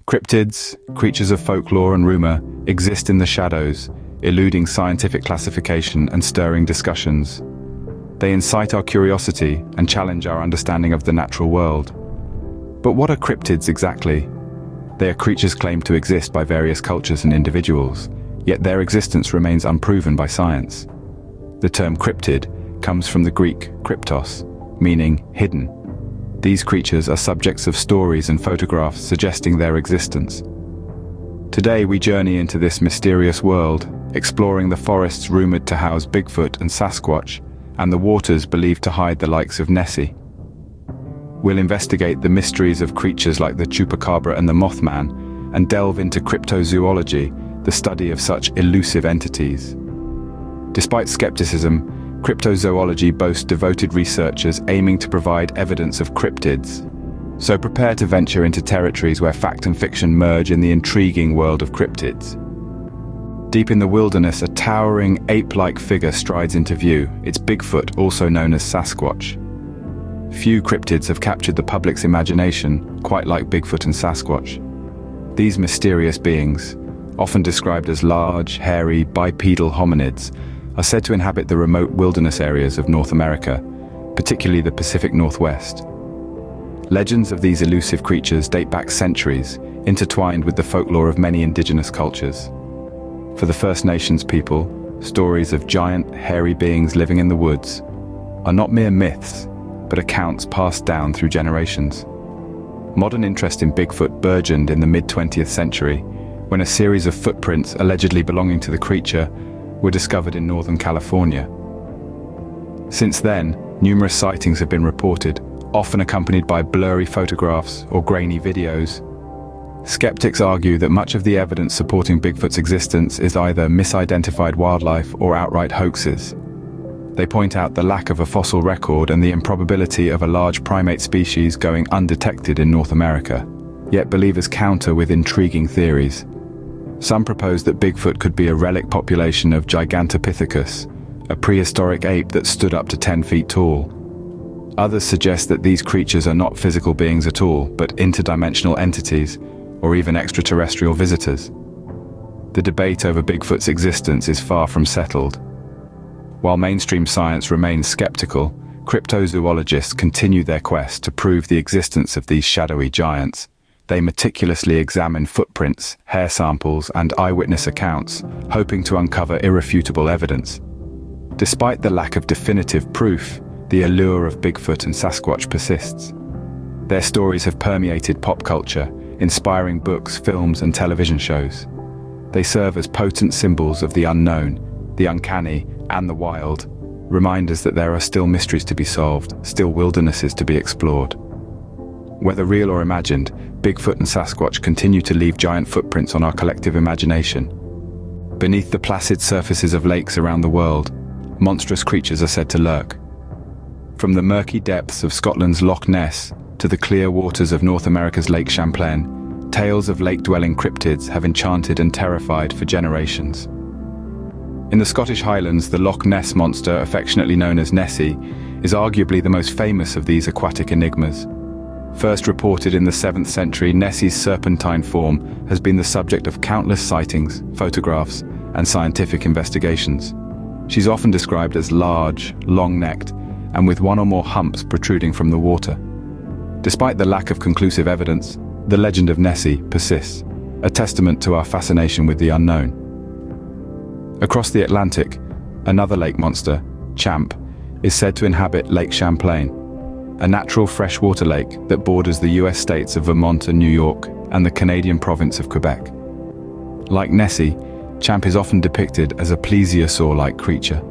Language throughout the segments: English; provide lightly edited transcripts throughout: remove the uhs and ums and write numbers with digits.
Cryptids, creatures of folklore and rumor, exist in the shadows, eluding scientific classification and stirring discussions. They incite our curiosity and challenge our understanding of the natural world. But what are cryptids exactly? They are creatures claimed to exist by various cultures and individuals, yet their existence remains unproven by science. The term cryptid comes from the Greek kryptos, meaning hidden. These creatures are subjects of stories and photographs suggesting their existence. Today we journey into this mysterious world, exploring the forests rumored to house Bigfoot and Sasquatch, and the waters believed to hide the likes of Nessie. We'll investigate the mysteries of creatures like the Chupacabra and the Mothman, and delve into cryptozoology, the study of such elusive entities. Despite skepticism, cryptozoology boasts devoted researchers aiming to provide evidence of cryptids. So prepare to venture into territories where fact and fiction merge in the intriguing world of cryptids. Deep in the wilderness, a towering, ape-like figure strides into view. It's Bigfoot, also known as Sasquatch. Few cryptids have captured the public's imagination, quite like Bigfoot and Sasquatch. These mysterious beings, often described as large, hairy, bipedal hominids, are said to inhabit the remote wilderness areas of North America, particularly the Pacific Northwest. Legends of these elusive creatures date back centuries, intertwined with the folklore of many indigenous cultures. For the First Nations people, stories of giant, hairy beings living in the woods are not mere myths, but accounts passed down through generations. Modern interest in Bigfoot burgeoned in the mid-20th century, when a series of footprints allegedly belonging to the creature were discovered in Northern California. Since then, numerous sightings have been reported, often accompanied by blurry photographs or grainy videos. Skeptics argue that much of the evidence supporting Bigfoot's existence is either misidentified wildlife or outright hoaxes. They point out the lack of a fossil record and the improbability of a large primate species going undetected in North America. Yet believers counter with intriguing theories. Some propose that Bigfoot could be a relic population of Gigantopithecus, a prehistoric ape that stood up to 10 feet tall. Others suggest that these creatures are not physical beings at all, but interdimensional entities, or even extraterrestrial visitors. The debate over Bigfoot's existence is far from settled. While mainstream science remains skeptical, cryptozoologists continue their quest to prove the existence of these shadowy giants. They meticulously examine footprints, hair samples, and eyewitness accounts, hoping to uncover irrefutable evidence. Despite the lack of definitive proof, the allure of Bigfoot and Sasquatch persists. Their stories have permeated pop culture, inspiring books, films, and television shows. They serve as potent symbols of the unknown, the uncanny, and the wild, reminders that there are still mysteries to be solved, still wildernesses to be explored. Whether real or imagined, Bigfoot and Sasquatch continue to leave giant footprints on our collective imagination. Beneath the placid surfaces of lakes around the world, monstrous creatures are said to lurk. From the murky depths of Scotland's Loch Ness to the clear waters of North America's Lake Champlain, tales of lake-dwelling cryptids have enchanted and terrified for generations. In the Scottish Highlands, the Loch Ness monster, affectionately known as Nessie, is arguably the most famous of these aquatic enigmas. First reported in the 7th century, Nessie's serpentine form has been the subject of countless sightings, photographs, and scientific investigations. She's often described as large, long-necked, and with one or more humps protruding from the water. Despite the lack of conclusive evidence, the legend of Nessie persists, a testament to our fascination with the unknown. Across the Atlantic, another lake monster, Champ, is said to inhabit Lake Champlain, a natural freshwater lake that borders the US states of Vermont and New York and the Canadian province of Quebec. Like Nessie, Champ is often depicted as a plesiosaur-like creature.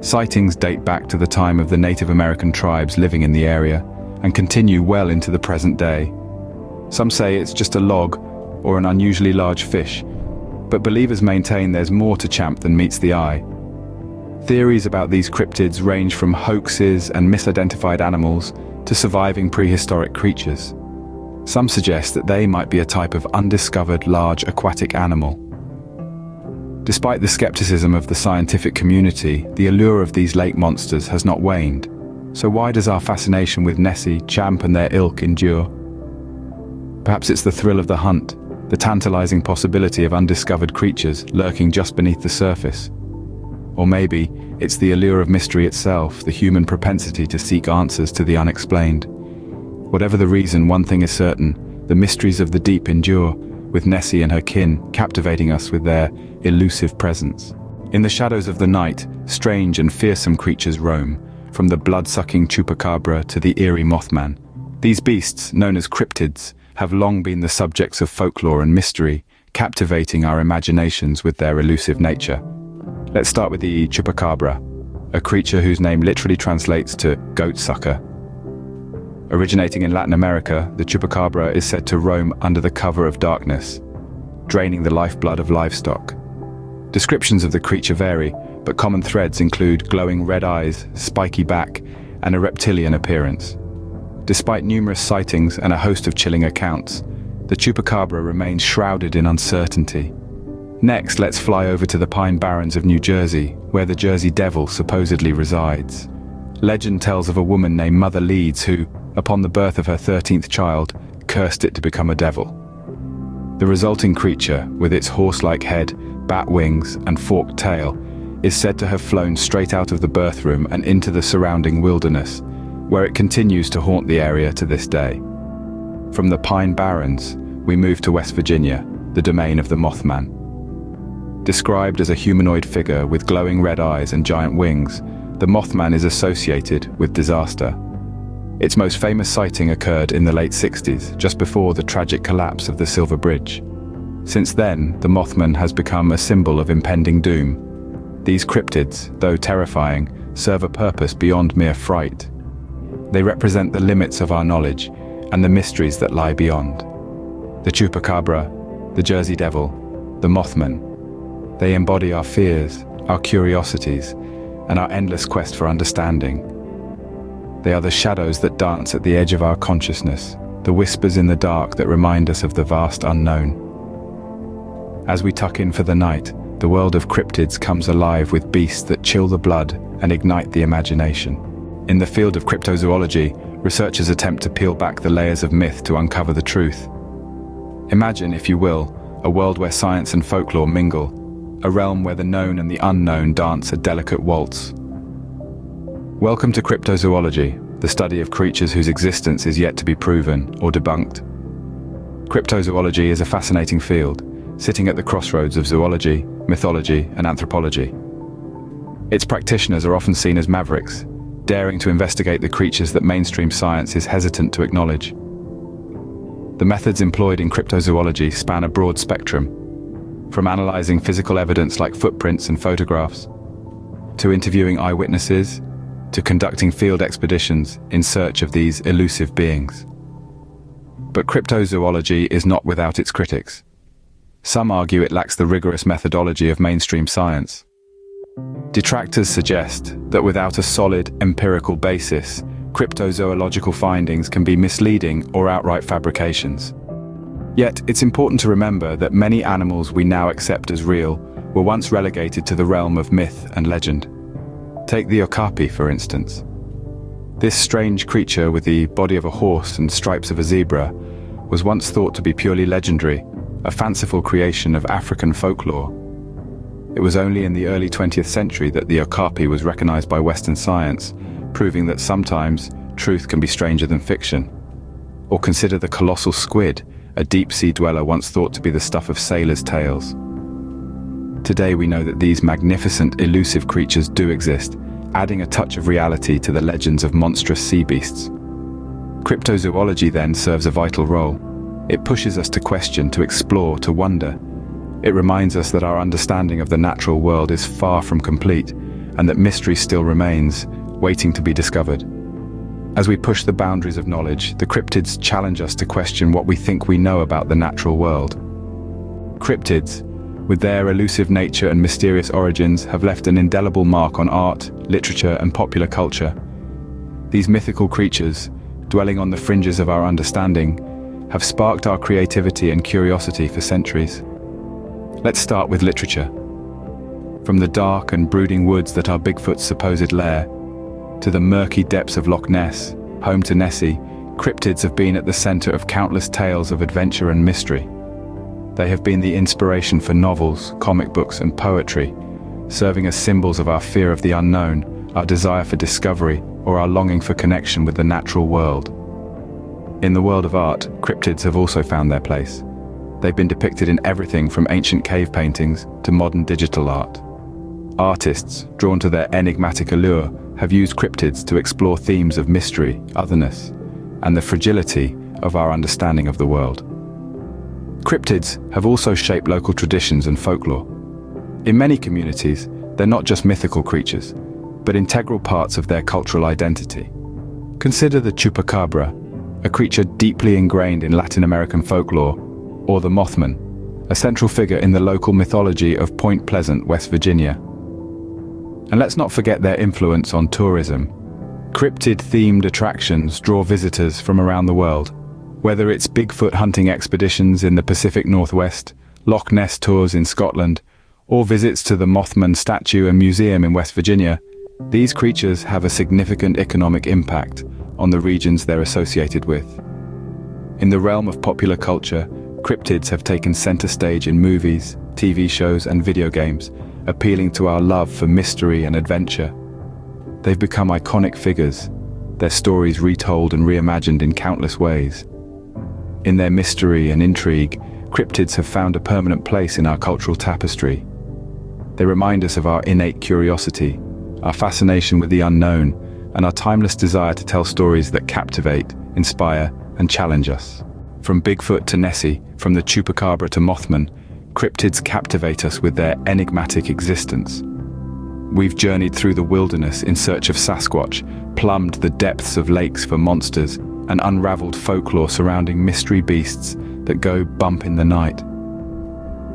Sightings date back to the time of the Native American tribes living in the area and continue well into the present day. Some say it's just a log or an unusually large fish, but believers maintain there's more to Champ than meets the eye. Theories about these cryptids range from hoaxes and misidentified animals to surviving prehistoric creatures. Some suggest that they might be a type of undiscovered large aquatic animal. Despite the skepticism of the scientific community, the allure of these lake monsters has not waned. So why does our fascination with Nessie, Champ, and their ilk endure? Perhaps it's the thrill of the hunt, the tantalizing possibility of undiscovered creatures lurking just beneath the surface. Or maybe it's the allure of mystery itself, the human propensity to seek answers to the unexplained. Whatever the reason, one thing is certain: the mysteries of the deep endure, with Nessie and her kin captivating us with their elusive presence. In the shadows of the night, strange and fearsome creatures roam, from the blood-sucking Chupacabra to the eerie Mothman. These beasts, known as cryptids, have long been the subjects of folklore and mystery, captivating our imaginations with their elusive nature. Let's start with the Chupacabra, a creature whose name literally translates to goat-sucker. Originating in Latin America, the Chupacabra is said to roam under the cover of darkness, draining the lifeblood of livestock. Descriptions of the creature vary, but common threads include glowing red eyes, spiky back, and a reptilian appearance. Despite numerous sightings and a host of chilling accounts, the Chupacabra remains shrouded in uncertainty. Next, let's fly over to the Pine Barrens of New Jersey, where the Jersey Devil supposedly resides. Legend tells of a woman named Mother Leeds who, upon the birth of her 13th child, cursed it to become a devil. The resulting creature, with its horse-like head, bat wings, and forked tail, is said to have flown straight out of the birth room and into the surrounding wilderness, where it continues to haunt the area to this day. From the Pine Barrens, we move to West Virginia, the domain of the Mothman. Described as a humanoid figure with glowing red eyes and giant wings, the Mothman is associated with disaster. Its most famous sighting occurred in the late 60s, just before the tragic collapse of the Silver Bridge. Since then, the Mothman has become a symbol of impending doom. These cryptids, though terrifying, serve a purpose beyond mere fright. They represent the limits of our knowledge and the mysteries that lie beyond. The Chupacabra, the Jersey Devil, the Mothman. They embody our fears, our curiosities, and our endless quest for understanding. They are the shadows that dance at the edge of our consciousness, the whispers in the dark that remind us of the vast unknown. As we tuck in for the night, the world of cryptids comes alive with beasts that chill the blood and ignite the imagination. In the field of cryptozoology, researchers attempt to peel back the layers of myth to uncover the truth. Imagine, if you will, a world where science and folklore mingle, a realm where the known and the unknown dance a delicate waltz. Welcome to Cryptozoology, the study of creatures whose existence is yet to be proven or debunked. Cryptozoology is a fascinating field, sitting at the crossroads of zoology, mythology, and anthropology. Its practitioners are often seen as mavericks, daring to investigate the creatures that mainstream science is hesitant to acknowledge. The methods employed in cryptozoology span a broad spectrum, from analyzing physical evidence like footprints and photographs, to interviewing eyewitnesses, to conducting field expeditions in search of these elusive beings. But cryptozoology is not without its critics. Some argue it lacks the rigorous methodology of mainstream science. Detractors suggest that without a solid empirical basis, cryptozoological findings can be misleading or outright fabrications. Yet, it's important to remember that many animals we now accept as real were once relegated to the realm of myth and legend. Take the okapi, for instance. This strange creature with the body of a horse and stripes of a zebra was once thought to be purely legendary, a fanciful creation of African folklore. It was only in the early 20th century that the okapi was recognized by Western science, proving that sometimes truth can be stranger than fiction. Or consider the colossal squid, a deep-sea dweller once thought to be the stuff of sailors' tales. Today we know that these magnificent, elusive creatures do exist, adding a touch of reality to the legends of monstrous sea beasts. Cryptozoology then serves a vital role. It pushes us to question, to explore, to wonder. It reminds us that our understanding of the natural world is far from complete, and that mystery still remains, waiting to be discovered. As we push the boundaries of knowledge, the cryptids challenge us to question what we think we know about the natural world. Cryptids, with their elusive nature and mysterious origins, have left an indelible mark on art, literature, and popular culture. These mythical creatures, dwelling on the fringes of our understanding, have sparked our creativity and curiosity for centuries. Let's start with literature. From the dark and brooding woods that are Bigfoot's supposed lair, to the murky depths of Loch Ness, home to Nessie, cryptids have been at the center of countless tales of adventure and mystery. They have been the inspiration for novels, comic books, and poetry, serving as symbols of our fear of the unknown, our desire for discovery, or our longing for connection with the natural world. In the world of art, cryptids have also found their place. They've been depicted in everything from ancient cave paintings to modern digital art. Artists, drawn to their enigmatic allure, have used cryptids to explore themes of mystery, otherness, and the fragility of our understanding of the world. Cryptids have also shaped local traditions and folklore. In many communities, they're not just mythical creatures, but integral parts of their cultural identity. Consider the Chupacabra, a creature deeply ingrained in Latin American folklore, or the Mothman, a central figure in the local mythology of Point Pleasant, West Virginia. And let's not forget their influence on tourism. Cryptid-themed attractions draw visitors from around the world. Whether it's Bigfoot hunting expeditions in the Pacific Northwest, Loch Ness tours in Scotland, or visits to the Mothman statue and museum in West Virginia, these creatures have a significant economic impact on the regions they're associated with. In the realm of popular culture, cryptids have taken center stage in movies, TV shows, and video games, appealing to our love for mystery and adventure. They've become iconic figures, their stories retold and reimagined in countless ways. In their mystery and intrigue, cryptids have found a permanent place in our cultural tapestry. They remind us of our innate curiosity, our fascination with the unknown, and our timeless desire to tell stories that captivate, inspire, and challenge us. From Bigfoot to Nessie, from the Chupacabra to Mothman, cryptids captivate us with their enigmatic existence. We've journeyed through the wilderness in search of Sasquatch, plumbed the depths of lakes for monsters, and unraveled folklore surrounding mystery beasts that go bump in the night.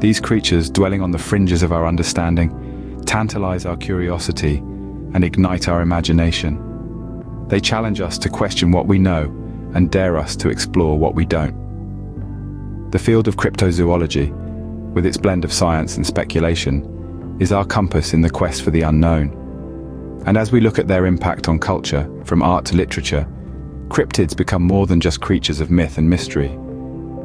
These creatures, dwelling on the fringes of our understanding, tantalize our curiosity and ignite our imagination. They challenge us to question what we know and dare us to explore what we don't. The field of cryptozoology, with its blend of science and speculation, is our compass in the quest for the unknown. And as we look at their impact on culture, from art to literature, cryptids become more than just creatures of myth and mystery.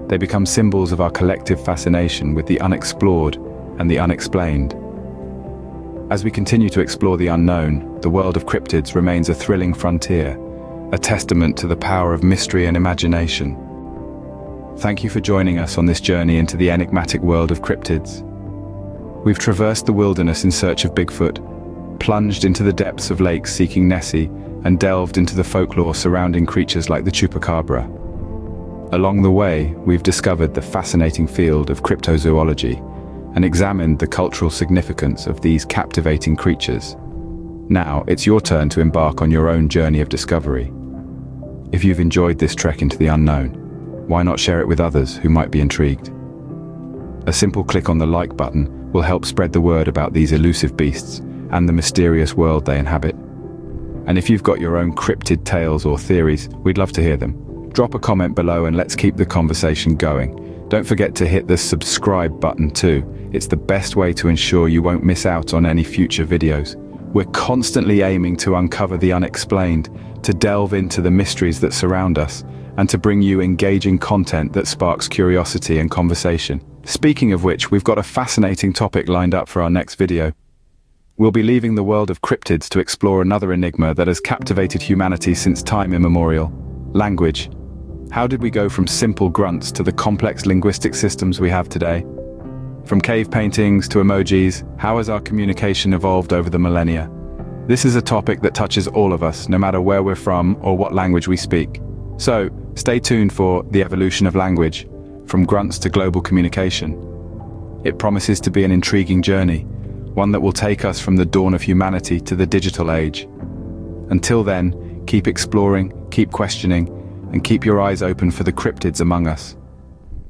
They become symbols of our collective fascination with the unexplored and the unexplained. As we continue to explore the unknown, the world of cryptids remains a thrilling frontier, a testament to the power of mystery and imagination. Thank you for joining us on this journey into the enigmatic world of cryptids. We've traversed the wilderness in search of Bigfoot, plunged into the depths of lakes seeking Nessie, and delved into the folklore surrounding creatures like the Chupacabra. Along the way, we've discovered the fascinating field of cryptozoology and examined the cultural significance of these captivating creatures. Now, it's your turn to embark on your own journey of discovery. If you've enjoyed this trek into the unknown, why not share it with others who might be intrigued? A simple click on the like button will help spread the word about these elusive beasts and the mysterious world they inhabit. And if you've got your own cryptid tales or theories, we'd love to hear them. Drop a comment below and let's keep the conversation going. Don't forget to hit the subscribe button too. It's the best way to ensure you won't miss out on any future videos. We're constantly aiming to uncover the unexplained, to delve into the mysteries that surround us, and to bring you engaging content that sparks curiosity and conversation. Speaking of which, we've got a fascinating topic lined up for our next video. We'll be leaving the world of cryptids to explore another enigma that has captivated humanity since time immemorial: language. How did we go from simple grunts to the complex linguistic systems we have today? From cave paintings to emojis, how has our communication evolved over the millennia? This is a topic that touches all of us, no matter where we're from or what language we speak. So, stay tuned for the evolution of language, from grunts to global communication. It promises to be an intriguing journey, one that will take us from the dawn of humanity to the digital age. Until then, keep exploring, keep questioning, and keep your eyes open for the cryptids among us.